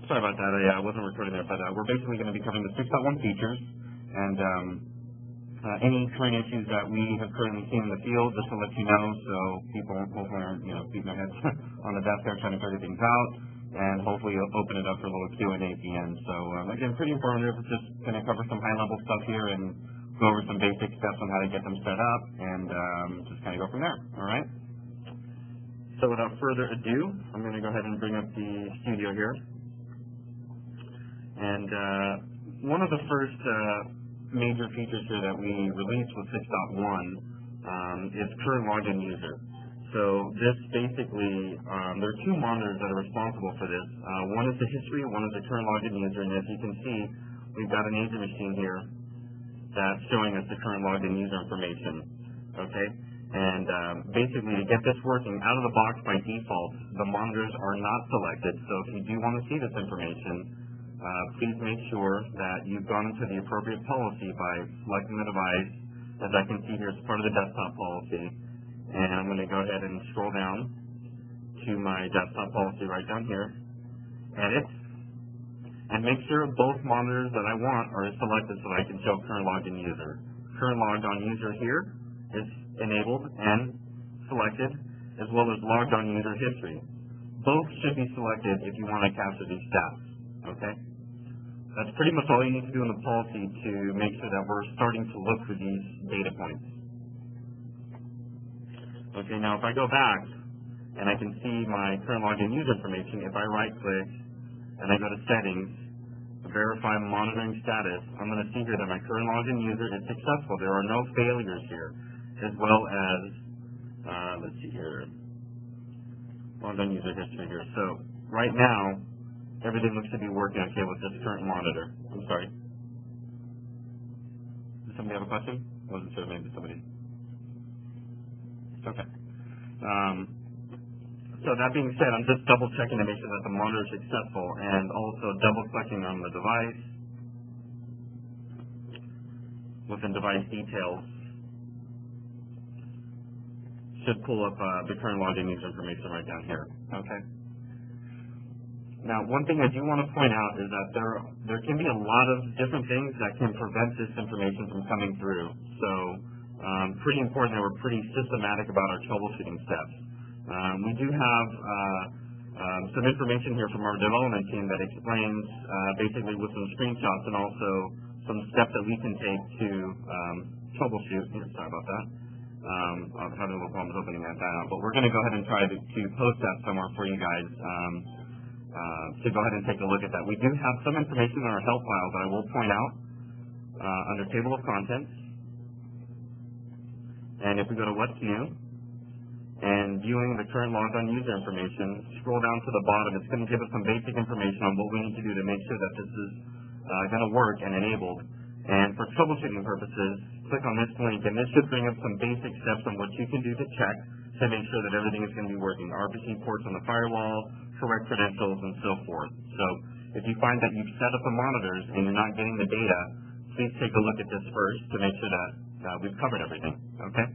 Sorry about that. I wasn't recording there, but we're basically going to be covering the 6.1 features and any current issues that we have currently seen in the field, just to let you know, so people hopefully aren't beating their heads on the desk there trying to figure things out, and hopefully you'll open it up for a little Q&A at the end. So again, pretty informative. We're just going to cover some high-level stuff here and go over some basic steps on how to get them set up, and just kind of go from there. All right. So without further ado, I'm going to go ahead and bring up the studio here. And one of the first major features here that we released with 6.1 is current login user. So this basically, there are two monitors that are responsible for this. One is the history, one is the current login user, and as you can see, we've got an agent machine here that's showing us the current login user information. Okay? And basically, to get this working out of the box by default, the monitors are not selected. So if you do want to see this information, please make sure that you've gone into the appropriate policy by selecting the device. As I can see here, it's part of the desktop policy. And I'm going to go ahead and scroll down to my desktop policy right down here, edit, and make sure both monitors that I want are selected so I can show current login user. Current logged on user here is enabled and selected, as well as logged on user history. Both should be selected if you want to capture these stats. Okay? That's pretty much all you need to do in the policy to make sure that we're starting to look for these data points. Okay, now if I go back and I can see my current login user information, if I right-click and I go to settings, verify monitoring status, I'm going to see here that my current login user is successful. There are no failures here, as well as, let's see here, logged on user history here. So right now, everything looks to be working okay with this current monitor. I'm sorry. Does somebody have a question? I wasn't sure, maybe somebody. Okay. So that being said, I'm just double checking to make sure that the monitor is successful, and also double clicking on the device within device details should pull up the current login user information right down here. Okay. Now, one thing I do want to point out is that there can be a lot of different things that can prevent this information from coming through. So, pretty important that we're pretty systematic about our troubleshooting steps. We do have some information here from our development team that explains basically with some screenshots and also some steps that we can take to troubleshoot. Sorry about that. I'm having a little problems opening that out, but we're going to go ahead and try to post that somewhere for you guys. To go ahead and take a look at that. We do have some information in our help file that I will point out under table of contents. And if we go to what's new and viewing the current logged on user information, scroll down to the bottom, it's going to give us some basic information on what we need to do to make sure that this is going to work and enabled. And for troubleshooting purposes, click on this link, and this should bring up some basic steps on what you can do to check to make sure that everything is going to be working. RPC ports on the firewall, correct credentials, and so forth. So if you find that you've set up the monitors and you're not getting the data, please take a look at this first to make sure that we've covered everything. Okay?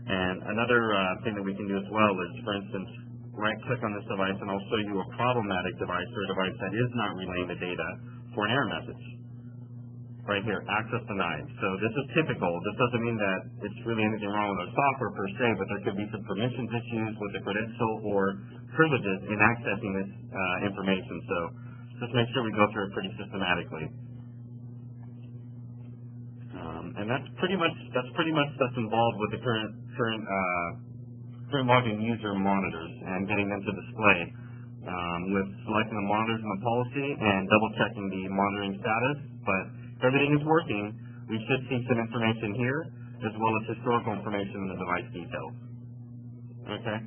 And another thing that we can do as well is, for instance, right-click on this device, and I'll show you a problematic device or a device that is not relaying the data for an error message. Right here, access denied. So this is typical. This doesn't mean that it's really anything wrong with our software per se, but there could be some permissions issues with the credential or privileges in accessing this information. So just make sure we go through it pretty systematically. And that's pretty much that's involved with the current login user monitors and getting them to display. With selecting the monitors in the policy and double checking the monitoring status, but if everything is working, we should see some information here, as well as historical information in the device details. Okay?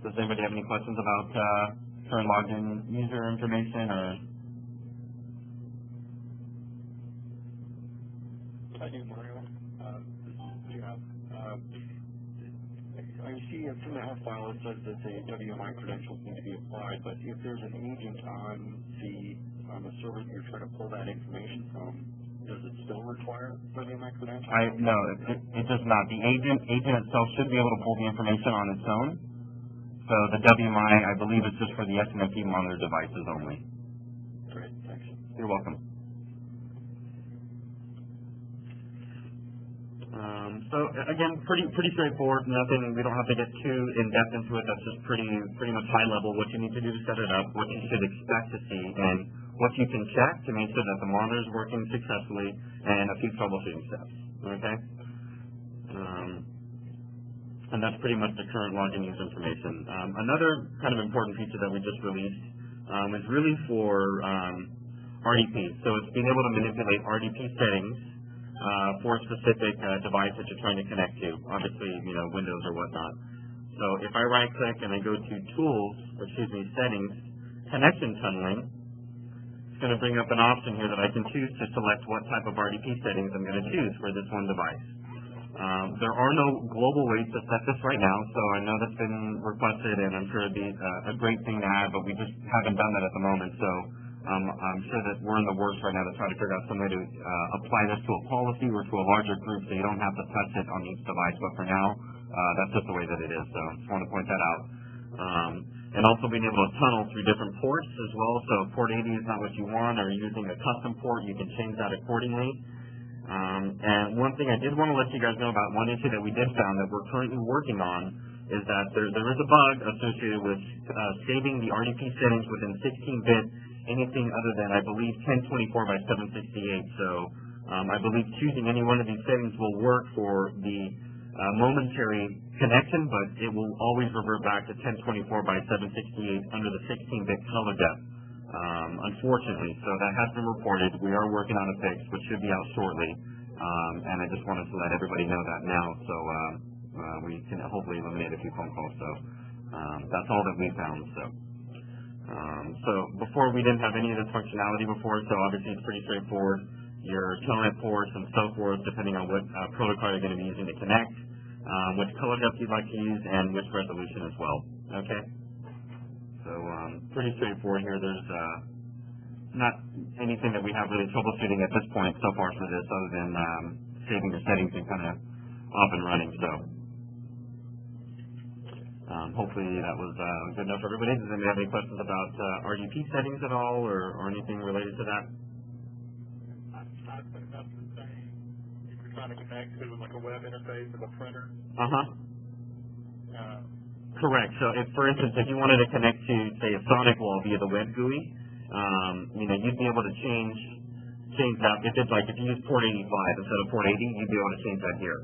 Does anybody have any questions about current login user information? Or I do, Mario. I see from the help file it says that the WMI credentials need to be applied, but if there's an agent on the server that you're trying to pull that information from, does it still require WMI credentials? No, it does not. The agent itself should be able to pull the information on its own. So the WMI, I believe, is just for the SNMP monitor devices only. Great, thanks. You're welcome. So again, pretty straightforward. Nothing. We don't have to get too in depth into it. That's just pretty much high level. What you need to do to set it up, what you should expect to see, and what you can check to make sure that the monitor is working successfully, and a few troubleshooting steps. Okay. And that's pretty much the current login use information. Another kind of important feature that we just released is really for RDP. So it's being able to manipulate RDP settings for a specific device that you're trying to connect to, obviously, Windows or whatnot. So if I right-click and I go to Settings, Connection Tunneling, it's going to bring up an option here that I can choose to select what type of RDP settings I'm going to choose for this one device. There are no global ways to set this right now, so I know that's been requested, and I'm sure it'd be a great thing to add, but we just haven't done that at the moment. So I'm sure that we're in the works right now to try to figure out some way to apply this to a policy or to a larger group so you don't have to touch it on each device. But for now, that's just the way that it is. So I just want to point that out. And also being able to tunnel through different ports as well. So if port 80 is not what you want, or you're using a custom port, you can change that accordingly. And one thing I did want to let you guys know about, one issue that we did found that we're currently working on, is that there is a bug associated with saving the RDP settings within 16-bit, anything other than, I believe, 1024 by 768. So I believe choosing any one of these settings will work for the momentary connection, but it will always revert back to 1024 by 768 under the 16-bit color depth. Unfortunately, so that has been reported. We are working on a fix, which should be out shortly, and I just wanted to let everybody know that now, so we can hopefully eliminate a few phone calls. So that's all that we found. So before, we didn't have any of this functionality before, so obviously it's pretty straightforward. Your telnet ports and so forth, depending on what protocol you're going to be using to connect, which color depth you'd like to use, and which resolution as well. Okay. So pretty straightforward here. There's not anything that we have really troubleshooting at this point so far for this, other than saving the settings and kind of off and running. So hopefully that was good enough for everybody. Does anybody have any questions about RDP settings at all, or anything related to that? I think that's the same. If you're trying to connect to like a web interface of a printer. Correct. So, for instance, if you wanted to connect to, say, a Sonic wall via the web GUI, you'd be able to change that. If you use port 85 instead of port 80, you'd be able to change that here.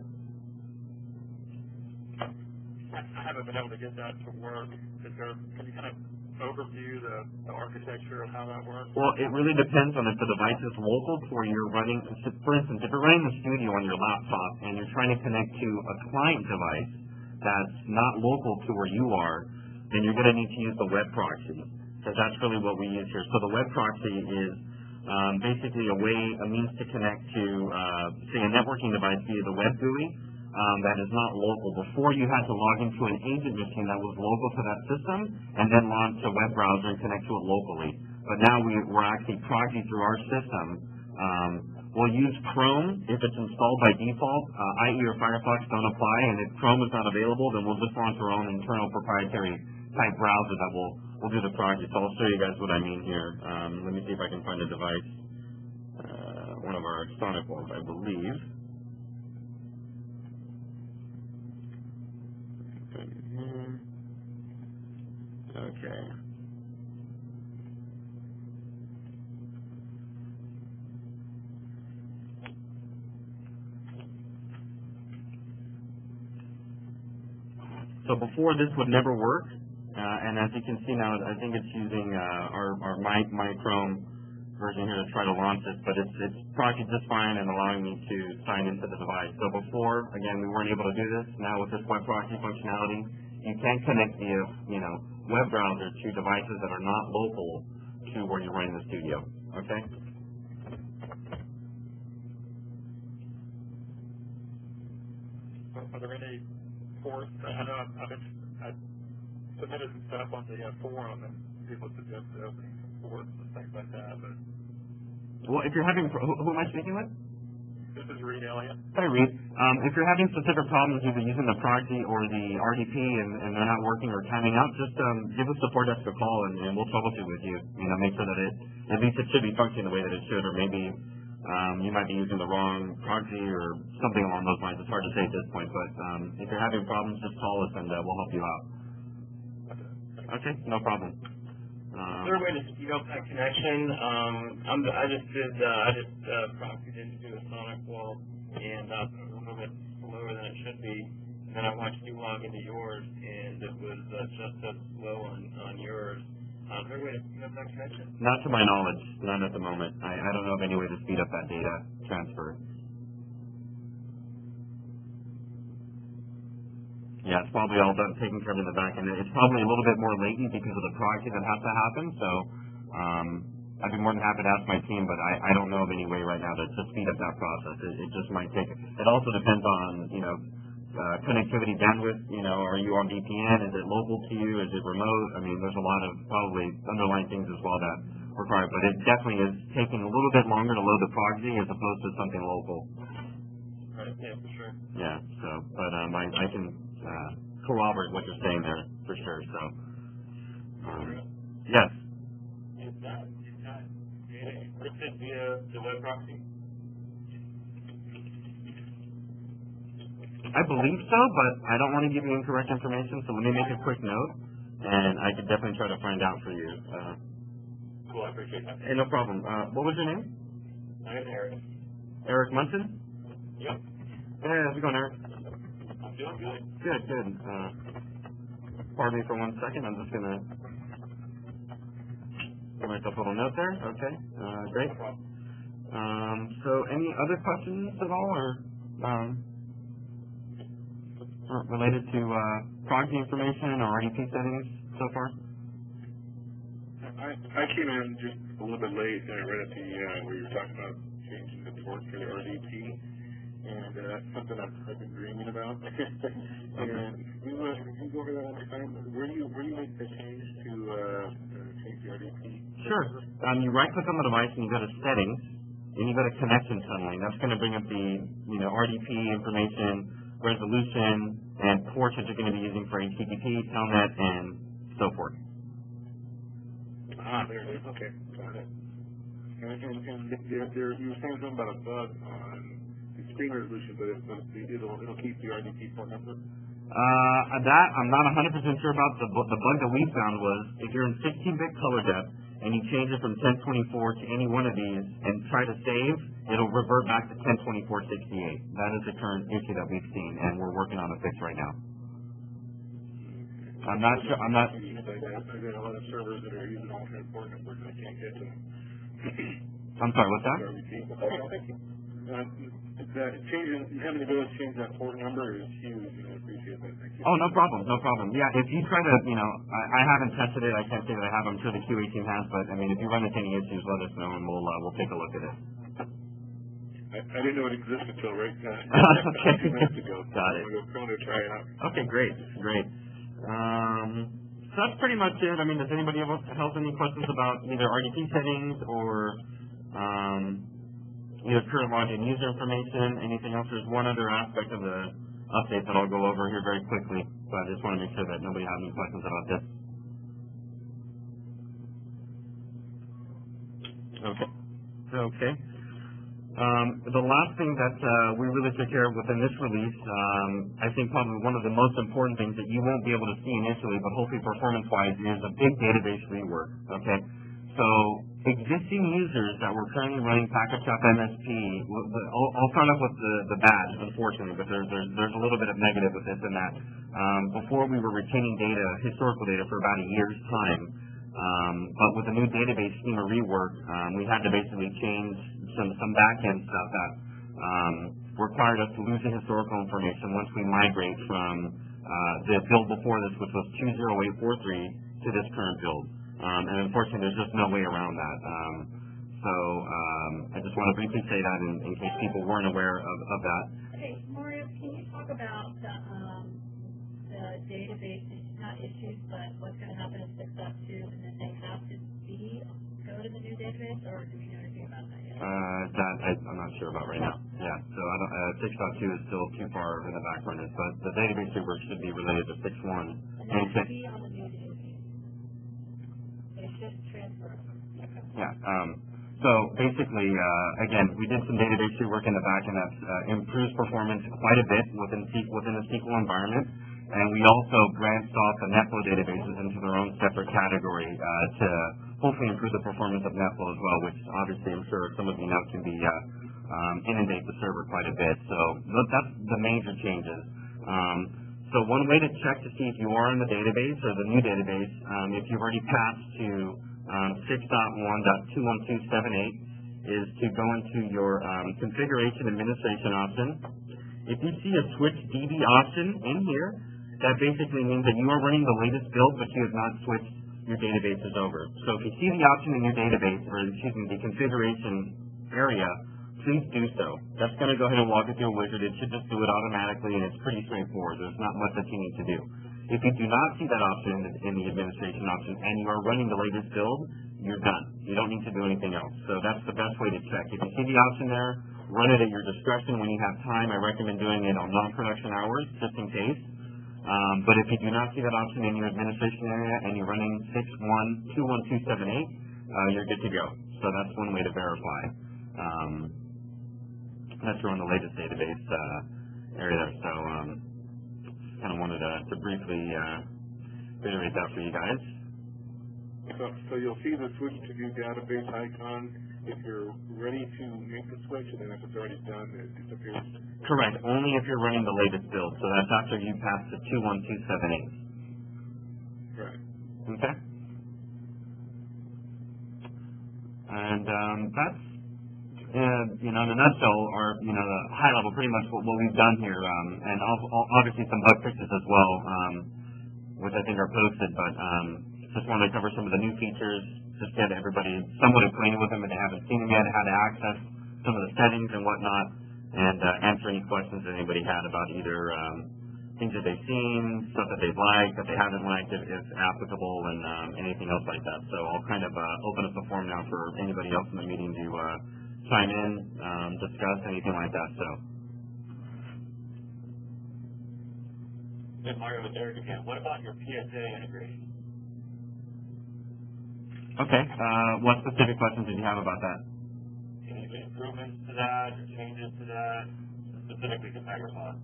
I haven't been able to get that to work. Can you kind of overview the architecture of how that works? Well, it really depends on if the device is local to where you're running. For instance, if you're running the studio on your laptop and you're trying to connect to a client device that's not local to where you are, then you're going to need to use the web proxy, because that's really what we use here. So the web proxy is basically a means to connect to, say, a networking device via the web GUI that is not local. Before, you had to log into an agent machine that was local to that system and then launch a web browser and connect to it locally. But now we're actually proxy through our system. We'll use Chrome if it's installed by default. IE or Firefox don't apply, and if Chrome is not available, then we'll just launch our own internal proprietary type browser that will do the proxy. So I'll show you guys what I mean here. Let me see if I can find a device. One of our Sonic ones, I believe. Okay. So before, this would never work, and as you can see now, I think it's using our My Chrome version here to try to launch it, but it's proxied just fine and allowing me to sign into the device. So before, again, we weren't able to do this. Now with this web proxy functionality, you can connect via web browser to devices that are not local to where you're running the studio. Okay. Are there any ports? I know I submitted some stuff on the forum, and people suggested opening some ports and things like that. But well, if you're having, who am I speaking with? this This is Reed Elliott. Hi, Reed. If you're having specific problems either using the proxy or the RDP and they're not working or timing out, just give the support desk a call and we'll troubleshoot with you. Make sure that at least it should be functioning the way that it should, or maybe you might be using the wrong proxy or something along those lines. It's hard to say at this point, but if you're having problems, just call us and we'll help you out. Okay, no problem. Is there a way to speed up that connection? I just proxied into a Sonic wall and a little bit slower than it should be. And then I watched you log into yours, and it was just as slow on yours. Is there a way to speed up that connection? Not to my knowledge, none at the moment. I don't know of any way to speed up that data transfer. Yeah, it's probably all done, taken care of in the back end. It's probably a little bit more latent because of the proxy that has to happen. So I'd be more than happy to ask my team, but I don't know of any way right now to speed up that process. It just might take. It also depends on connectivity bandwidth. Are you on VPN? Is it local to you? Is it remote? There's a lot of probably underlying things as well that require. But it definitely is taking a little bit longer to load the proxy as opposed to something local. Right. Yeah, for sure. Yeah. So, but I can. Corroborate what you're saying there for sure. So, yes. Is that data encrypted via the web proxy? I believe so, but I don't want to give you incorrect information. So let me make a quick note, and I could definitely try to find out for you. Cool, I appreciate that. Hey, no problem. What was your name? My name is Eric. Eric Munson? Yep. Hey, how's it going, Eric? Doing good. Good. Pardon me for 1 second. I'm just going to give myself a little note there. Okay, great. So any other questions at all or related to proxy information or RDP settings so far? I came in just a little bit late right at the where you were talking about changing the port for the RDP. And that's something I've been dreaming about. And we can go over that one more time. Where do you make the change to change the RDP? Sure. You right-click on the device and you go to Settings, and you go to Connection Tunneling. That's going to bring up the RDP information, resolution, and ports that you're going to be using for HTTP, Telnet, and so forth. There it is. Okay, got it. And you were saying something about a bug on screen resolution, but it'll keep the RDP port number? That I'm not 100% sure about. The bug that we found was if you're in 16-bit color depth and you change it from 1024 to any one of these and try to save, it'll revert back to 102468. That is the current issue that we've seen, and we're working on a fix right now. I'm not sure. I've got a lot of servers that are using alternate port numbers and I can't get to them. I'm sorry, what's that? Having the ability to change that port number is huge, and I appreciate that. Thank you. Oh, no problem. Yeah, if you try to, I haven't tested it. I can't say that I have. I'm sure the QA team has, but if you run into any issues, let us know, and we'll take a look at it. I didn't know it existed until right okay. 2 minutes ago. Got it. I'm going to try it out. Okay, great. So that's pretty much it. Does anybody else have any questions about either RDP settings or either current login user information, anything else? There's one other aspect of the update that I'll go over here very quickly, but I just want to make sure that nobody has any questions about this. Okay. The last thing that we really took care of within this release, I think probably one of the most important things that you won't be able to see initially, but hopefully performance-wise, is a big database rework. Okay, so existing users that were currently running PacketShop MSP, I'll start off with the bad, unfortunately, but there's a little bit of negative with this and that. Before we were retaining data, historical data, for about a year's time. But with the new database schema rework, we had to basically change some back-end stuff that required us to lose the historical information once we migrate from the build before this, which was 20843, to this current build. And unfortunately, there's just no way around that. So I just want to briefly say that in case people weren't aware of that. Okay, Mario, can you talk about the database, not issues, but what's going to happen in 6.2, and then they have to go to the new database, or do we know anything about that yet? That I'm not sure about right now. Yeah. Yeah, so 6.2 is still too far in the back burners, but the database rework should be related to 6.1. And that should be on the new database. It should transfer. Yeah. So basically, again, we did some database rework in the back, and that improves performance quite a bit within the SQL environment. And we also branched off the NetFlow databases into their own separate category to hopefully improve the performance of NetFlow as well, which obviously I'm sure some of you know can be inundate the server quite a bit. So that's the major changes. So one way to check to see if you are in the database or the new database, if you've already passed to 6.1.21278, is to go into your configuration administration option. If you see a switch DB option in here, that basically means that you are running the latest build, but you have not switched your databases over. So if you see the option in your database, or excuse me, the configuration area, please do so. That's going to go ahead and walk you through a wizard. It should just do it automatically, and it's pretty straightforward. There's not much that you need to do. If you do not see that option in the administration option, and you are running the latest build, you're done. You don't need to do anything else. So that's the best way to check. If you see the option there, run it at your discretion when you have time. I recommend doing it on non-production hours, just in case. But if you do not see that option in your administration area and you're running 6.1.21278, you're good to go. So that's one way to verify. That's on the latest database area there. So kind of wanted to briefly reiterate that for you guys. So you'll see the switch to new database icon if you're ready to make the switch, and then if it's already done, it disappears. Correct. Only if you're running the latest build. So that's after you pass the 2.1.278. Right. Okay. And that's in a nutshell, or the high level, pretty much what we've done here, and obviously some bug fixes as well, which I think are posted. But just wanted to cover some of the new features, just get everybody somewhat acquainted with them if they haven't seen them yet, how to access some of the settings and whatnot, and answer any questions that anybody had about either things that they've seen, stuff that they've liked, that they haven't liked, if applicable, and anything else like that. So I'll kind of open up the forum now for anybody else in the meeting to chime in, discuss, anything like that. So. Hey, Mario, with Eric again. What about your PSA integration? Okay. What specific questions did you have about that? Any improvements to that, or changes to that, specifically to TigerPod?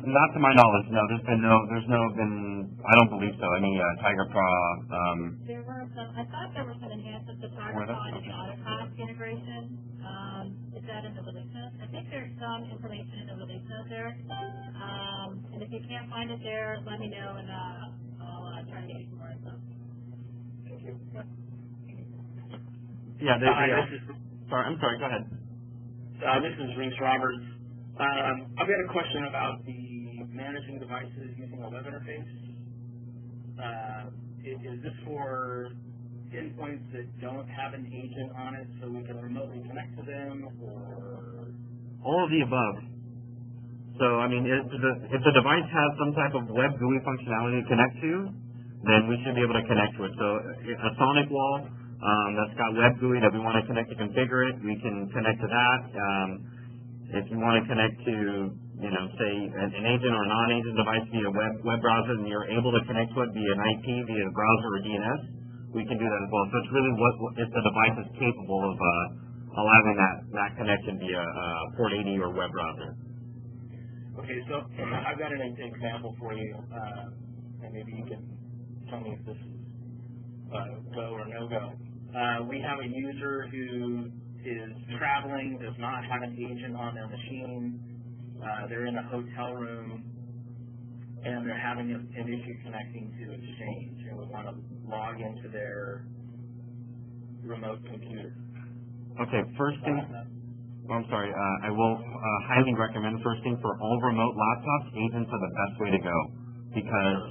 Not to my knowledge. No, there's been. I don't believe so. Any Tiger Pro. There were some. I thought there were some enhancements to TigerPod and Autocast integration. Is that in the release notes? I think there's some information in the release notes there. And if you can't find it there, let me know, and I'll try to get you more info. Thank you. Yep. Yeah. I'm sorry. Go ahead. This is Reese Roberts. I've got a question about the managing devices using a web interface. Is this for endpoints that don't have an agent on it so we can remotely connect to them, or? All of the above. So, I mean, if the device has some type of web GUI functionality to connect to, then we should be able to connect to it. So, a Sonic wall that's got web GUI that we want to connect to configure it, we can connect to that. If you want to connect to, say an agent or non-agent device via web browser, and you're able to connect to it via an IP, via a browser or DNS, we can do that as well. So it's really if the device is capable of allowing that connection via port 80 or web browser. Okay, so I've got an example for you, and maybe you can tell me if this is go or no go. We have a user who is traveling, does not have an agent on their machine. They're in a hotel room, and they're having an issue connecting to Exchange, and we want to log into their remote computer. Okay, first thing, I'm sorry, I will highly recommend first thing for all remote laptops, agents are the best way to go. Because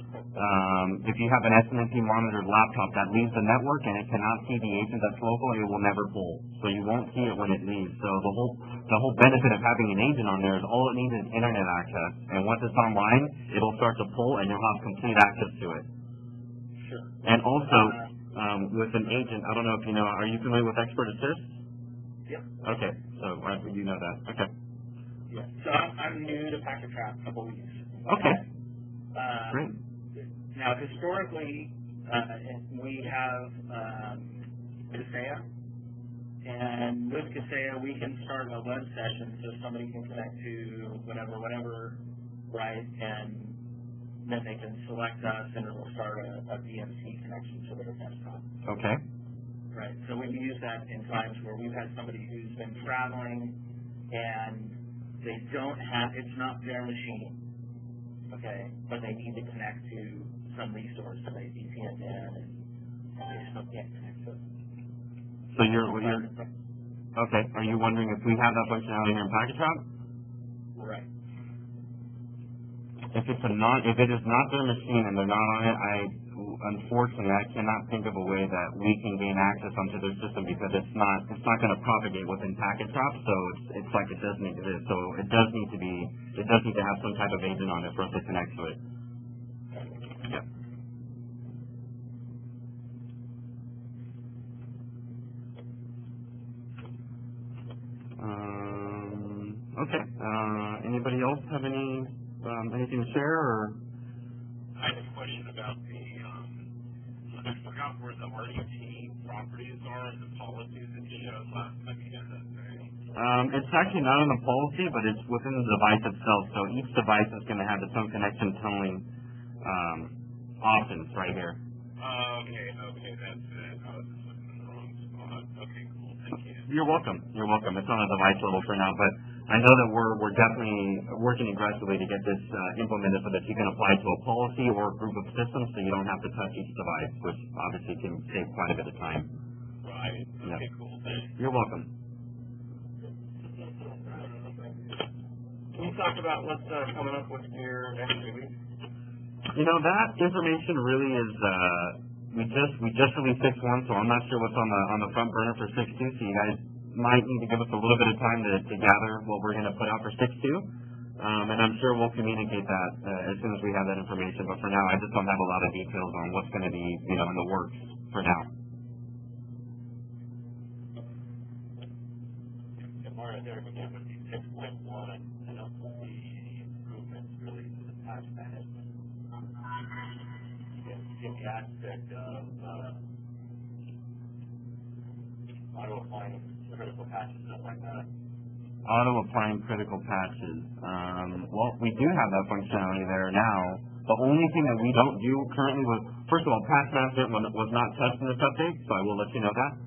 if you have an SNMP monitored laptop that leaves the network and it cannot see the agent that's local, it will never pull. So you won't see it when it leaves. So the whole benefit of having an agent on there is all it needs is internet access. And once it's online, it'll start to pull and you'll have complete access to it. Sure. And also, with an agent, I don't know if you know, are you familiar with Expert Assist? Yep. Okay, so you know that. Okay. Yeah. So I'm new to Packet Trap, a couple weeks. Okay. Great. Now, historically, we have Kaseya, and with Kaseya, we can start a web session so somebody can connect to whatever, right, and then they can select us, and it will start a VMC connection to their desktop. Okay. Right. So we've used that in times where we've had somebody who's been traveling, and they don't have, it's not their machine, okay, but they need to connect to some resource, so they VPN in, and they just can't connect to it. So you're okay. Are you wondering if we have that functionality here in Packet Trap? Right. If it is not their machine and they're not on it, unfortunately I cannot think of a way that we can gain access onto their system because it's not going to propagate within Packet Trap. So it's like it doesn't exist. So it does need to have some type of agent on it for us to connect to it. Yep. Okay. Anybody else have anything to share? Or? I have a question about I forgot where the RDT properties are and the policies that you showed last time you had that thing. It's actually not in the policy, but it's within the device itself. So each device is going to have its own connection tunneling options right here. Okay, that's it. I was just looking in the wrong spot. Okay, cool. Thank you. You're welcome. It's on a device level for now, but I know that we're definitely working aggressively to get this implemented so that you can apply to a policy or a group of systems so you don't have to touch each device, which obviously can save quite a bit of time. Right. Okay, cool. Thanks. You're welcome. Can you talk about what's coming up with your next 2 weeks? That information really is, we just released 6.1, so I'm not sure what's on the front burner for 6.2, so you guys might need to give us a little bit of time to gather what we're going to put out for 6.2, and I'm sure we'll communicate that as soon as we have that information, but for now I just don't have a lot of details on what's going to be, in the works for now. And Mario, there again with the 6.1, I don't see any improvements really to the patch management. In the aspect of auto-applying critical patches, stuff like that. Auto-applying critical patches. Well, we do have that functionality there now. The only thing that we don't do currently was, first of all, patch management was not touched in this update, so I will let you know that.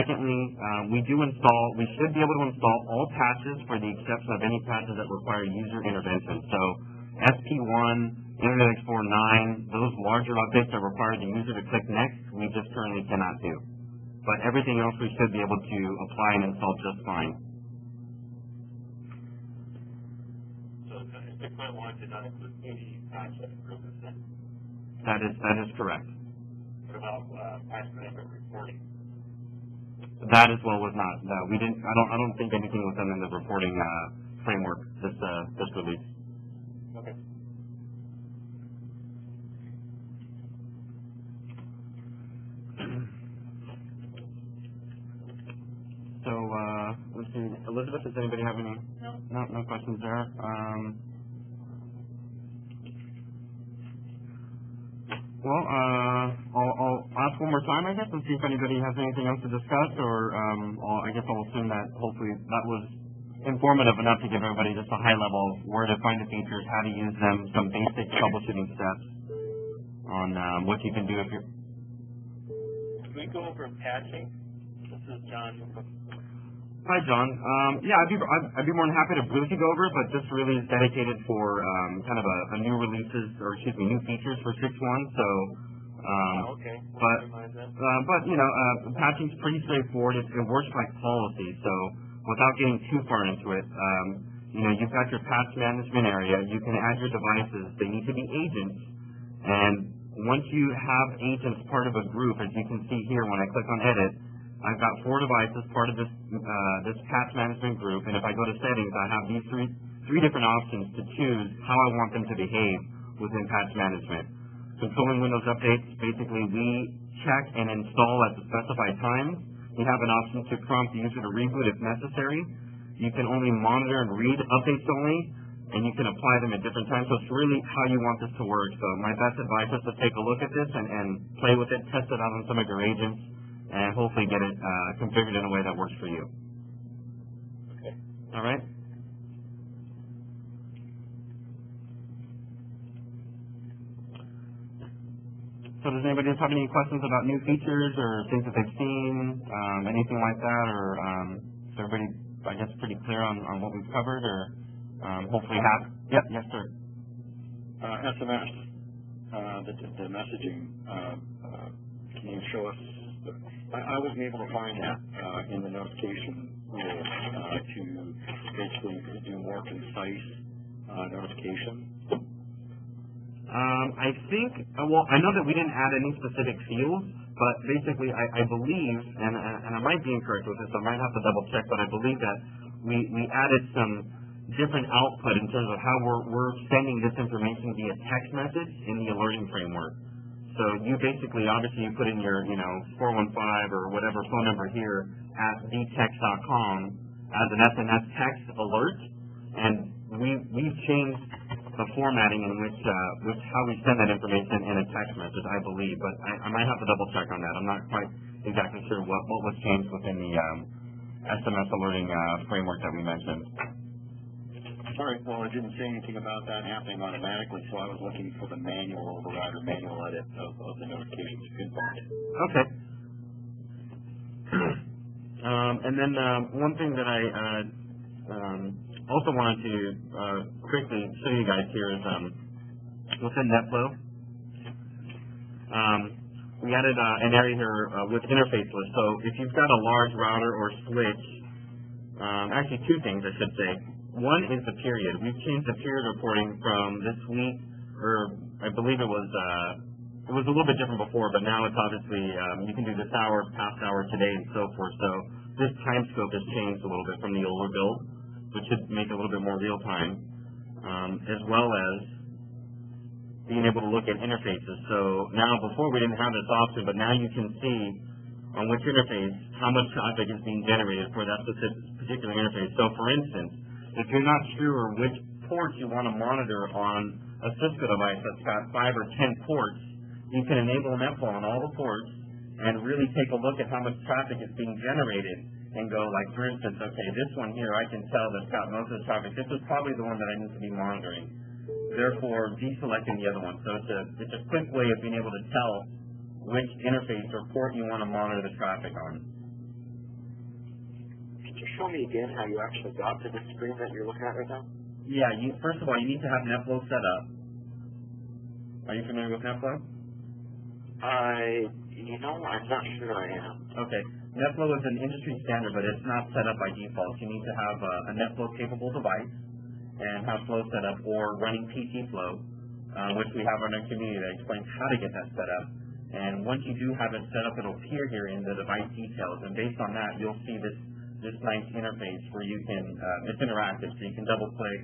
Secondly, we should be able to install all patches for the exception of any patches that require user intervention. So SP1, Internet Explorer 9, those larger updates that require the user to click next, we just currently cannot do. But everything else we should be able to apply and install just fine. So 6.1 did not include any patch improvements then? That is correct. What about patch management reporting? That as well was not. We didn't. I don't think anything was done in the reporting framework this release. Okay. So let's see. Elizabeth, does anybody have any? No questions there. Well, I'll ask one more time, I guess, and see if anybody has anything else to discuss, or I guess I'll assume that hopefully that was informative enough to give everybody just a high level of where to find the features, how to use them, some basic troubleshooting steps on what you can do if you're... Can we go over patching? This is John. Hi, John. Yeah, I'd be more than happy to briefly go over it, but this really is dedicated for kind of a new releases, or excuse me, new features for 6.1. So, okay. But patching's pretty straightforward. It works like policy. So, without getting too far into it, you've got your patch management area. You can add your devices. They need to be agents, and once you have agents part of a group, as you can see here when I click on edit, I've got 4 devices part of this patch management group, and if I go to settings, I have these three different options to choose how I want them to behave within patch management. Controlling Windows updates, basically we check and install at the specified times. We have an option to prompt the user to reboot if necessary, you can only monitor and read updates only, and you can apply them at different times. So it's really how you want this to work. So my best advice is to take a look at this and play with it, test it out on some of your agents, and hopefully get it configured in a way that works for you. Okay. All right? So does anybody else have any questions about new features or things that they've seen, anything like that, or is everybody, I guess, pretty clear on what we've covered, or hopefully have? Yep, yes, sir. SMS, the messaging, can you show us? I wasn't able to find that in the notification rule to basically do more concise notification. I think, well, I know that we didn't add any specific fields, but basically I believe, and I might be incorrect with this, I might have to double check, but I believe that we added some different output in terms of how we're sending this information via text message in the alerting framework. So you basically, obviously, you put in your, 415 or whatever phone number here at vtext.com as an SMS text alert, and we've changed the formatting in which how we send that information in a text message, I believe, but I might have to double check on that. I'm not quite exactly sure what was changed within the SMS alerting framework that we mentioned. All right, well, it didn't say anything about that happening automatically, so I was looking for the manual override or manual edit of the notifications. Couldn't find it. Okay. And then one thing that I also wanted to quickly show you guys here is within NetFlow, we added an area here with interface list. So if you've got a large router or switch, actually two things I should say. One is the period. We've changed the period reporting from this week, or I believe it was a little bit different before, but now it's obviously you can do this hour, past hour, today, and so forth. So this time scope has changed a little bit from the older build, which should make it a little bit more real time, as well as being able to look at interfaces. So now, before we didn't have this option, but now you can see on which interface how much traffic is being generated for that particular interface. So for instance, if you're not sure which ports you want to monitor on a Cisco device that's got 5 or 10 ports, you can enable NetFlow on all the ports and really take a look at how much traffic is being generated and go, like, for instance, okay, this one here, I can tell that's got most of the traffic. This is probably the one that I need to be monitoring. Therefore, deselecting the other one. So it's a quick way of being able to tell which interface or port you want to monitor the traffic on. Could you show me again how you actually got to the screen that you're looking at right now? Yeah, first of all, you need to have NetFlow set up. Are you familiar with NetFlow? I'm not sure I am. Okay. NetFlow is an industry standard, but it's not set up by default. You need to have a NetFlow-capable device and have Flow set up, or running PT Flow, which we have on our community that explains how to get that set up. And once you do have it set up, it'll appear here in the device details, and based on that, you'll see this nice interface where you can, it's interactive, so you can double-click,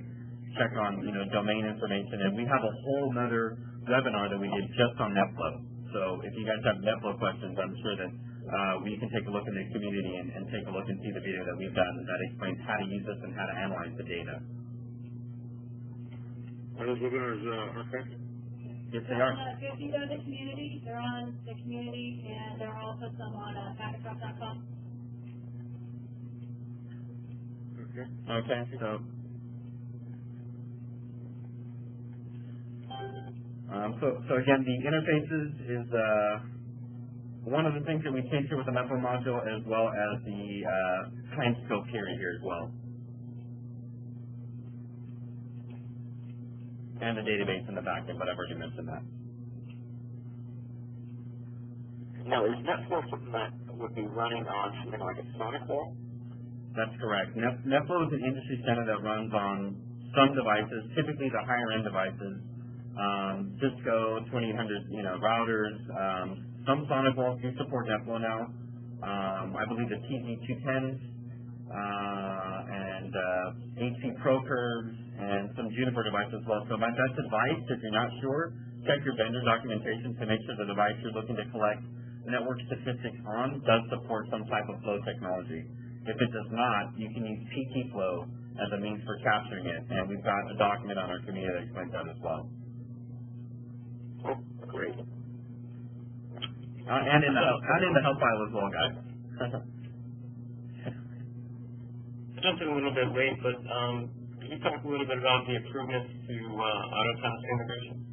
check on, domain information, and we have a whole other webinar that we did just on NetFlow. So if you guys have NetFlow questions, I'm sure that you can take a look in the community and take a look and see the video that we've done that explains how to use this and how to analyze the data. Are those webinars archived? Yes, they are. If you go to the community, they're on the community, and there are also some on packetdrop.com. Okay, so again, the interfaces is one of the things that we changed here with the NetFlow module, as well as the time scope period here as well, and the database in the back end, but I've already mentioned that. Now, is NetFlow something that would be running on something like a Sonic wall? That's correct. NetFlow is an industry standard that runs on some devices, typically the higher-end devices, Cisco 2800, routers. Some Sonic walls do support NetFlow now. I believe the TZ210s and HP Pro Curves and some Juniper devices as well. So my best advice, if you're not sure, check your vendor documentation to make sure the device you're looking to collect network statistics on does support some type of flow technology. If it does not, you can use PT flow as a means for capturing it, and we've got a document on our community that explains that as well. Oh, great. And in the help file as well, guys. I jumped in a little bit late, but can you talk a little bit about the improvements to AutoTask integration?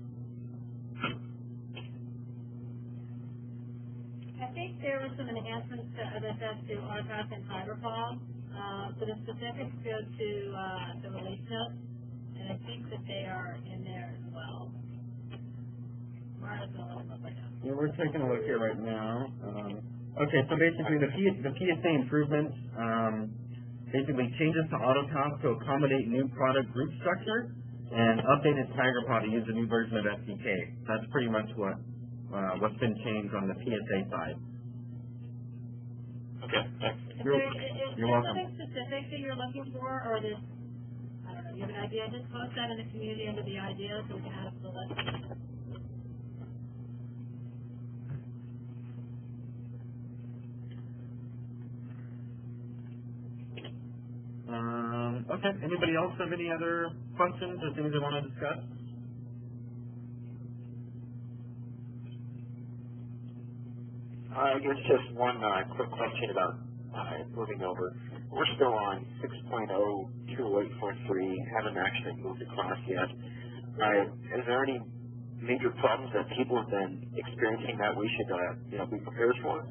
I think there were some enhancements to, as I said, to AutoTask and HydroPod. So the specifics go to the release notes, and I think that they are in there as well. Yeah, we're taking a look here right now. Okay, so basically the PSA improvements, basically changes to AutoTask to accommodate new product group structure, and updated HydroPod to use a new version of SDK. That's pretty much what's been changed on the PSA side. Okay, thanks. You're welcome. Is there something specific that you're looking for, or this, I don't know, you have an idea? Just post that in the community under the ideas so we can add it to the list. Okay, anybody else have any other questions or things they want to discuss? I guess just one quick question about moving over. We're still on 6.0.208.3, haven't actually moved across yet. Is there any major problems that people have been experiencing that we should be prepared for?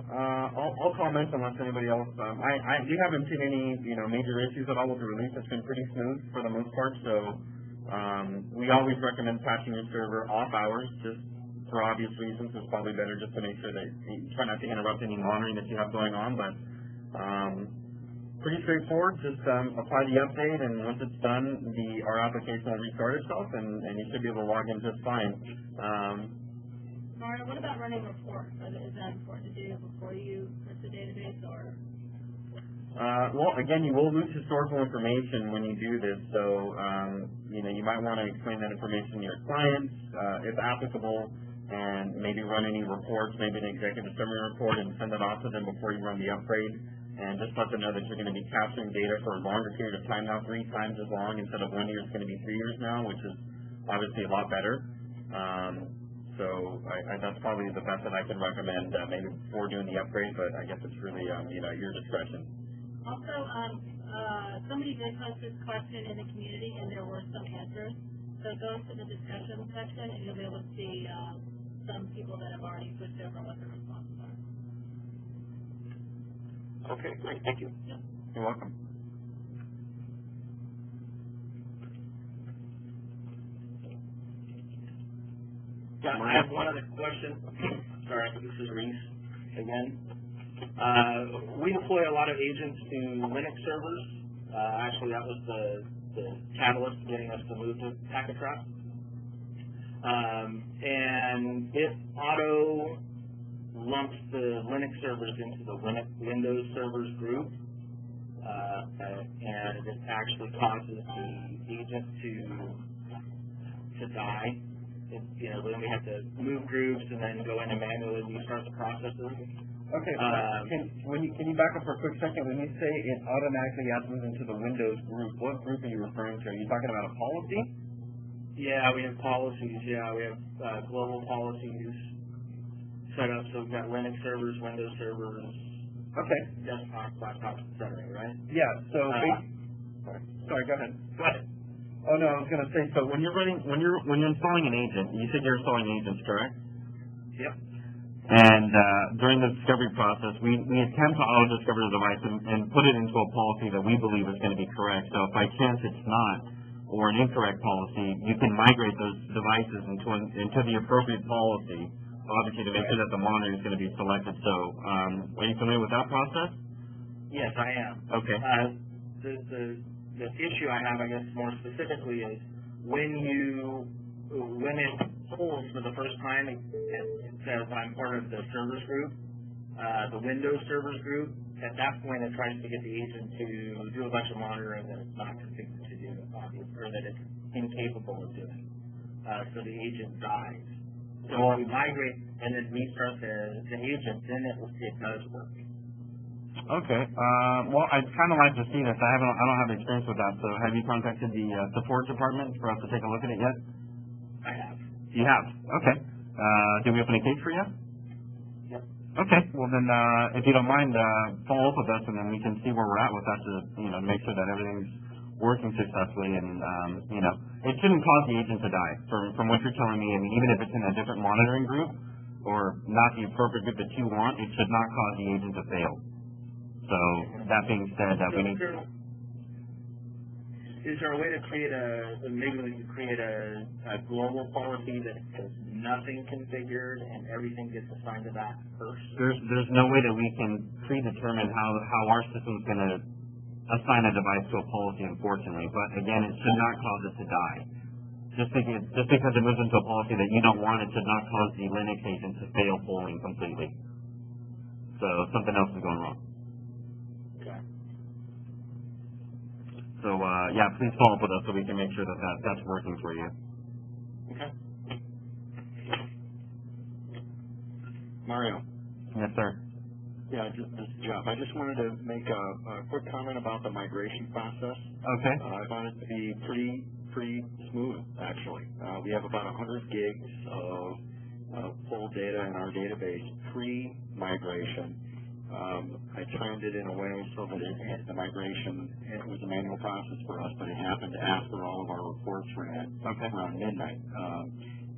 I'll comment unless anybody else. We haven't seen any major issues at all with the release. It's been pretty smooth for the most part. So we always recommend patching your server off hours, just for obvious reasons. It's probably better just to make sure that you try not to interrupt any monitoring that you have going on. But pretty straightforward. Just apply the update, and once it's done, our application will restart itself, and you should be able to log in just fine. Mario, what about running reports? Is that important to do before you put the database, or? Well, again, you will lose historical information when you do this, so you might want to explain that information to your clients, if applicable, and maybe run any reports, maybe an executive summary report, and send it off to them before you run the upgrade, and just let them know that you're going to be capturing data for a longer period of time now, 3 times as long. Instead of 1 year, it's going to be 3 years now, which is obviously a lot better. So that's probably the best that I can recommend, maybe before doing the upgrade, but I guess it's really your discretion. Also, somebody did post this question in the community, and there were some answers. So go to the discussion section, and you'll be able to see some people that have already switched over what their responses are. Okay, great. Thank you. Yep. You're welcome. Yeah, I have one other question. Sorry, this is Reese again. We deploy a lot of agents to Linux servers. Actually, that was the catalyst getting us to move to Packet-Trap. And it auto lumps the Linux servers into the Windows servers group, and it actually causes the agent to die. Then we have to move groups and then go in and manually restart the processes. Okay. Can you back up for a quick second? When you say it automatically adds them into the Windows group, what group are you referring to? Are you talking about a policy? Yeah, we have policies. Yeah, we have global policies set up. So we've got Linux servers, Windows servers, desktop, laptops, etc. Right? Yeah. So sorry. Go ahead. Go ahead. Oh no, I was going to say. So when you're installing an agent, you said you're installing agents, correct? Yep. And during the discovery process, we attempt to auto-discover the device and put it into a policy that we believe is going to be correct. So if by chance it's not, or an incorrect policy, you can migrate those devices into the appropriate policy, obviously to make sure that the monitor is going to be selected. So are you familiar with that process? Yes, I am. Okay. The issue I have, I guess, more specifically is when it pulls for the first time, it says I'm part of the servers group, the Windows servers group. At that point, it tries to get the agent to do a bunch of monitoring that it's not configured to do, or that it's incapable of doing. So the agent dies. So when we migrate and then restart the agent, then it does work. Okay. Well, I'd kind of like to see this. I don't have experience with that. So, have you contacted the support department for us to take a look at it yet? I have. You have. Okay. Did we open a case for you? Yep. Okay. Well, then, if you don't mind, follow up with us, and then we can see where we're at with that to, make sure that everything's working successfully. And, it shouldn't cause the agent to die. From what you're telling me, I mean, even if it's in a different monitoring group or not the appropriate group that you want, it should not cause the agent to fail. So, that being said, we need... Is there a way to create maybe we can create a global policy that has nothing configured and everything gets assigned to that first? There's no way that we can predetermine how our system's going to assign a device to a policy, unfortunately. But again, it should not cause it to die. Just because it moves into a policy that you don't want, it should not cause the Linux agent to fail fully and completely. So something else is going wrong. Okay. So yeah, please follow up with us so we can make sure that's working for you. Okay. Mario. Yes, sir. Yeah, this is Jeff. I just wanted to make a quick comment about the migration process. Okay. I found it to be pretty smooth, actually. We have about 100 gigs of full data in our database pre-migration. I timed it in a way so that the migration, it was a manual process for us, but it happened after all of our reports ran around midnight.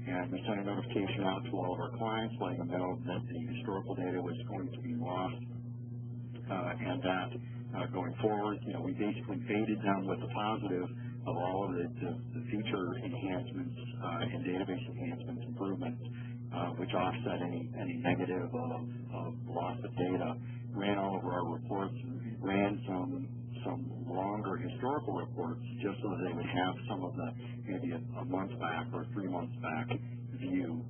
And we sent a notification out to all of our clients, letting them know that the historical data was going to be lost, and that going forward, we basically faded down with the positive of all of the feature enhancements and database enhancements improvements, which offset any negative of loss of data. Ran all of our reports, ran some longer historical reports just so that they would have some of the maybe a month back or 3 months back view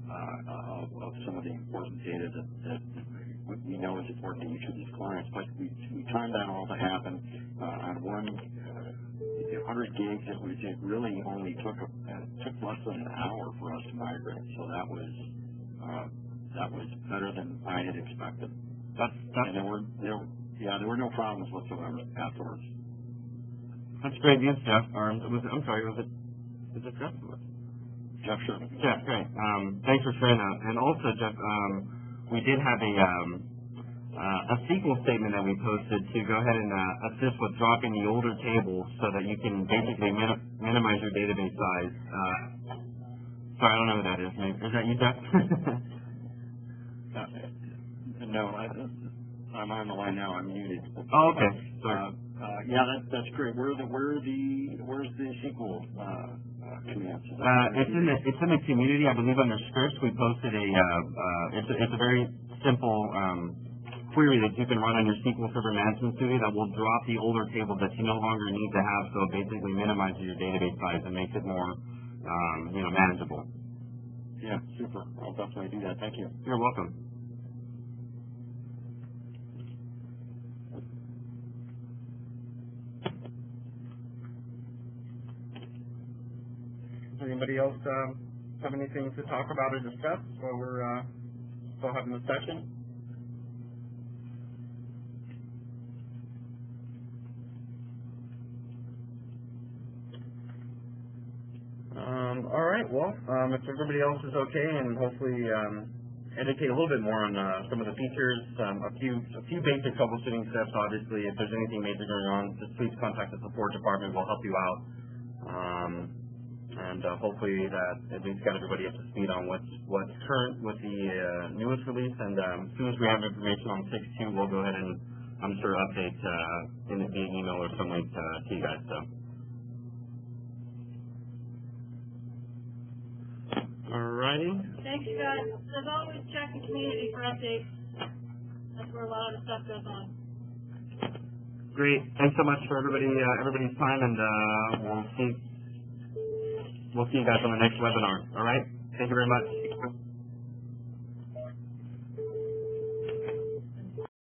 of some of the important data that we know is important to each of these clients. But we timed that all to happen on 100 gigs. It really only took less than an hour for us to migrate. So that was better than I had expected. And there were no problems whatsoever afterwards. That's great news, Jeff. Was it Jeff? Jeff, sure. Jeff, great. Thanks for sharing that. And also, Jeff, we did have a SQL statement that we posted to go ahead and assist with dropping the older tables so that you can basically minimize your database size. Sorry, I don't know who that is. Is that you, Jeff? No, I'm on the line now. I'm muted. Oh, okay. Sorry. Yeah, that's great. Where's the SQL commands? It's in the community. I believe under scripts we posted it's a very simple query that you can run on your SQL Server Management Studio that will drop the older tables that you no longer need to have. So it basically minimizes your database size and makes it more manageable. Yeah, super. I'll definitely do that. Thank you. You're welcome. Anybody else have anything to talk about or discuss while we're still having the session? All right. Well, if everybody else is okay, and hopefully educate a little bit more on some of the features, a few basic troubleshooting steps. Obviously, if there's anything major going on, just please contact the support department. We'll help you out. And hopefully that at least got everybody up to speed on what's current with the newest release. And as soon as we have information on 6.2, we'll go ahead and, I'm sure, update via email or some link to you guys. So, alrighty. Thanks, you guys. As always, check the community for updates. That's where a lot of the stuff goes on. Great. Thanks so much for everybody's time, and we'll see you guys on the next webinar. All right? Thank you very much.